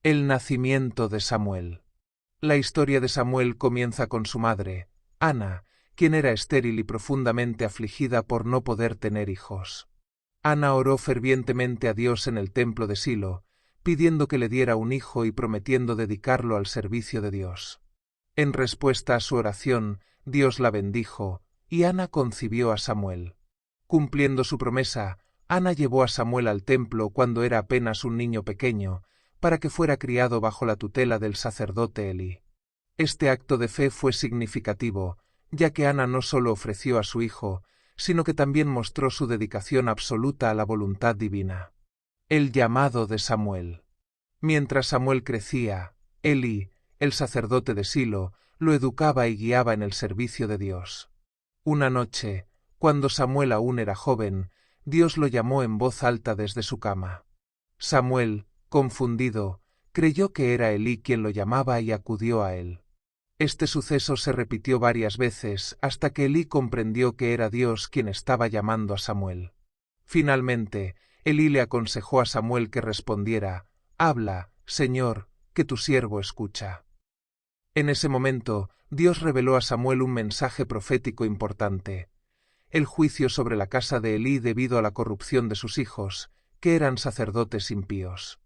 El nacimiento de Samuel. La historia de Samuel comienza con su madre, Ana, quien era estéril y profundamente afligida por no poder tener hijos. Ana oró fervientemente a Dios en el templo de Silo, pidiendo que le diera un hijo y prometiendo dedicarlo al servicio de Dios. En respuesta a su oración, Dios la bendijo, y Ana concibió a Samuel. Cumpliendo su promesa, Ana llevó a Samuel al templo cuando era apenas un niño pequeño, para que fuera criado bajo la tutela del sacerdote Elí. Este acto de fe fue significativo, ya que Ana no solo ofreció a su hijo, sino que también mostró su dedicación absoluta a la voluntad divina. El llamado de Samuel. Mientras Samuel crecía, Elí, el sacerdote de Silo, lo educaba y guiaba en el servicio de Dios. Una noche, cuando Samuel aún era joven, Dios lo llamó en voz alta desde su cama. Samuel, confundido, creyó que era Elí quien lo llamaba y acudió a él. Este suceso se repitió varias veces hasta que Elí comprendió que era Dios quien estaba llamando a Samuel. Finalmente, Elí le aconsejó a Samuel que respondiera: «Habla, Señor, que tu siervo escucha». En ese momento, Dios reveló a Samuel un mensaje profético importante: el juicio sobre la casa de Elí debido a la corrupción de sus hijos, que eran sacerdotes impíos.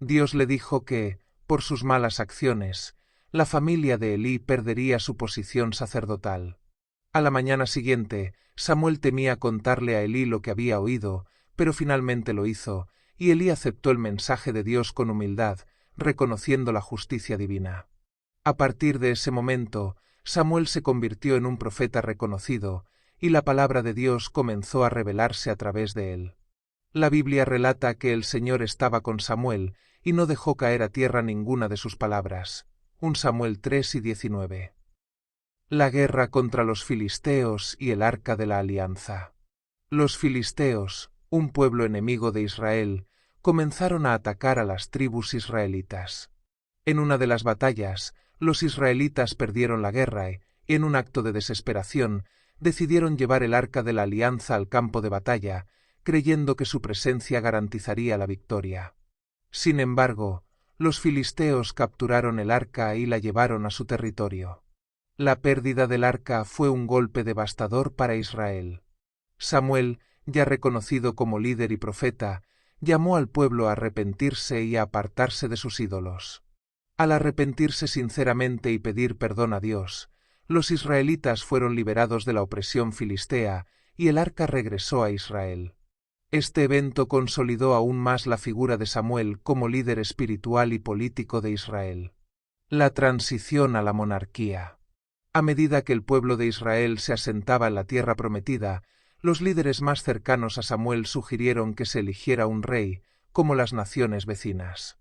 Dios le dijo que, por sus malas acciones, la familia de Elí perdería su posición sacerdotal. A la mañana siguiente, Samuel temía contarle a Elí lo que había oído, pero finalmente lo hizo, y Elí aceptó el mensaje de Dios con humildad, reconociendo la justicia divina. A partir de ese momento, Samuel se convirtió en un profeta reconocido, y la palabra de Dios comenzó a revelarse a través de él. La Biblia relata que el Señor estaba con Samuel y no dejó caer a tierra ninguna de sus palabras. 1 Samuel 3:19. La guerra contra los filisteos y el arca de la alianza. Los filisteos, un pueblo enemigo de Israel, comenzaron a atacar a las tribus israelitas. En una de las batallas, los israelitas perdieron la guerra y, en un acto de desesperación, decidieron llevar el arca de la alianza al campo de batalla, creyendo que su presencia garantizaría la victoria. Sin embargo, los filisteos capturaron el arca y la llevaron a su territorio. La pérdida del arca fue un golpe devastador para Israel. Samuel, ya reconocido como líder y profeta, llamó al pueblo a arrepentirse y a apartarse de sus ídolos. Al arrepentirse sinceramente y pedir perdón a Dios, los israelitas fueron liberados de la opresión filistea y el arca regresó a Israel. Este evento consolidó aún más la figura de Samuel como líder espiritual y político de Israel. La transición a la monarquía. A medida que el pueblo de Israel se asentaba en la tierra prometida, los líderes más cercanos a Samuel sugirieron que se eligiera un rey, como las naciones vecinas.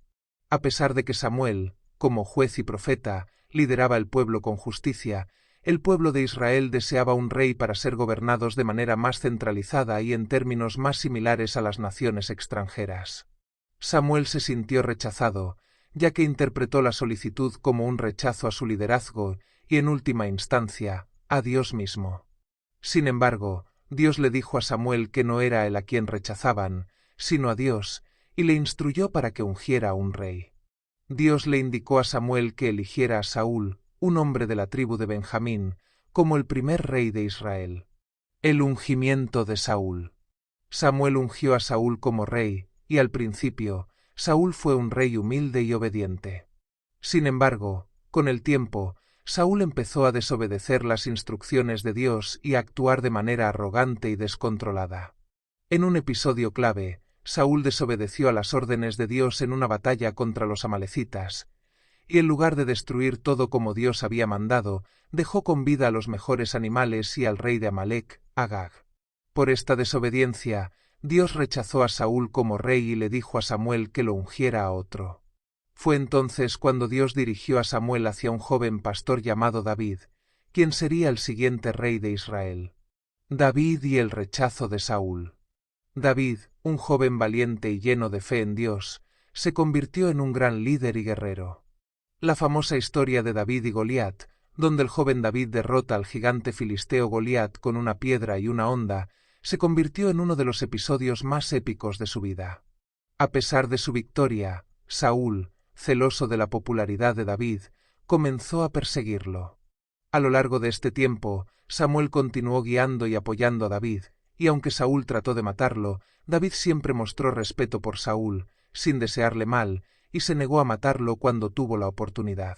A pesar de que Samuel, como juez y profeta, lideraba el pueblo con justicia, el pueblo de Israel deseaba un rey para ser gobernados de manera más centralizada y en términos más similares a las naciones extranjeras. Samuel se sintió rechazado, ya que interpretó la solicitud como un rechazo a su liderazgo y, en última instancia, a Dios mismo. Sin embargo, Dios le dijo a Samuel que no era él a quien rechazaban, sino a Dios, y le instruyó para que ungiera a un rey. Dios le indicó a Samuel que eligiera a Saúl, un hombre de la tribu de Benjamín, como el primer rey de Israel. El ungimiento de Saúl. Samuel ungió a Saúl como rey, y al principio, Saúl fue un rey humilde y obediente. Sin embargo, con el tiempo, Saúl empezó a desobedecer las instrucciones de Dios y a actuar de manera arrogante y descontrolada. En un episodio clave, Saúl desobedeció a las órdenes de Dios en una batalla contra los amalecitas, y en lugar de destruir todo como Dios había mandado, dejó con vida a los mejores animales y al rey de Amalec, Agag. Por esta desobediencia, Dios rechazó a Saúl como rey y le dijo a Samuel que lo ungiera a otro. Fue entonces cuando Dios dirigió a Samuel hacia un joven pastor llamado David, quien sería el siguiente rey de Israel. David y el rechazo de Saúl. David, un joven valiente y lleno de fe en Dios, se convirtió en un gran líder y guerrero. La famosa historia de David y Goliat, donde el joven David derrota al gigante filisteo Goliat con una piedra y una honda, se convirtió en uno de los episodios más épicos de su vida. A pesar de su victoria, Saúl, celoso de la popularidad de David, comenzó a perseguirlo. A lo largo de este tiempo, Samuel continuó guiando y apoyando a David, y aunque Saúl trató de matarlo, David siempre mostró respeto por Saúl, sin desearle mal, y se negó a matarlo cuando tuvo la oportunidad.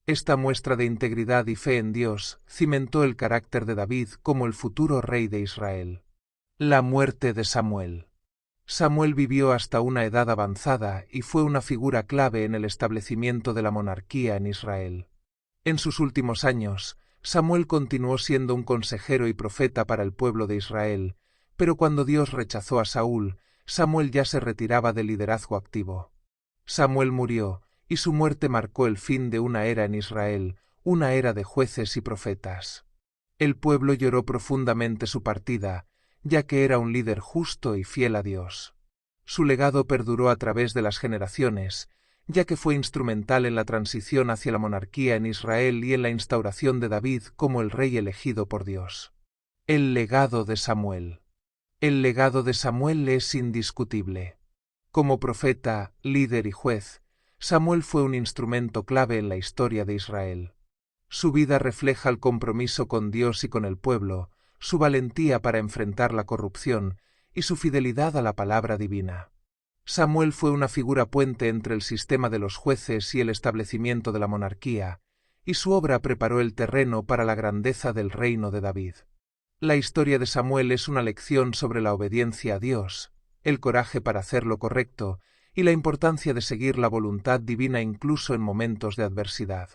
Esta muestra de integridad y fe en Dios cimentó el carácter de David como el futuro rey de Israel. La muerte de Samuel. Samuel vivió hasta una edad avanzada y fue una figura clave en el establecimiento de la monarquía en Israel. En sus últimos años, Samuel continuó siendo un consejero y profeta para el pueblo de Israel, pero cuando Dios rechazó a Saúl, Samuel ya se retiraba del liderazgo activo. Samuel murió, y su muerte marcó el fin de una era en Israel, una era de jueces y profetas. El pueblo lloró profundamente su partida, ya que era un líder justo y fiel a Dios. Su legado perduró a través de las generaciones, ya que fue instrumental en la transición hacia la monarquía en Israel y en la instauración de David como el rey elegido por Dios. El legado de Samuel. El legado de Samuel es indiscutible. Como profeta, líder y juez, Samuel fue un instrumento clave en la historia de Israel. Su vida refleja el compromiso con Dios y con el pueblo, su valentía para enfrentar la corrupción y su fidelidad a la palabra divina. Samuel fue una figura puente entre el sistema de los jueces y el establecimiento de la monarquía, y su obra preparó el terreno para la grandeza del reino de David. La historia de Samuel es una lección sobre la obediencia a Dios, el coraje para hacer lo correcto y la importancia de seguir la voluntad divina incluso en momentos de adversidad.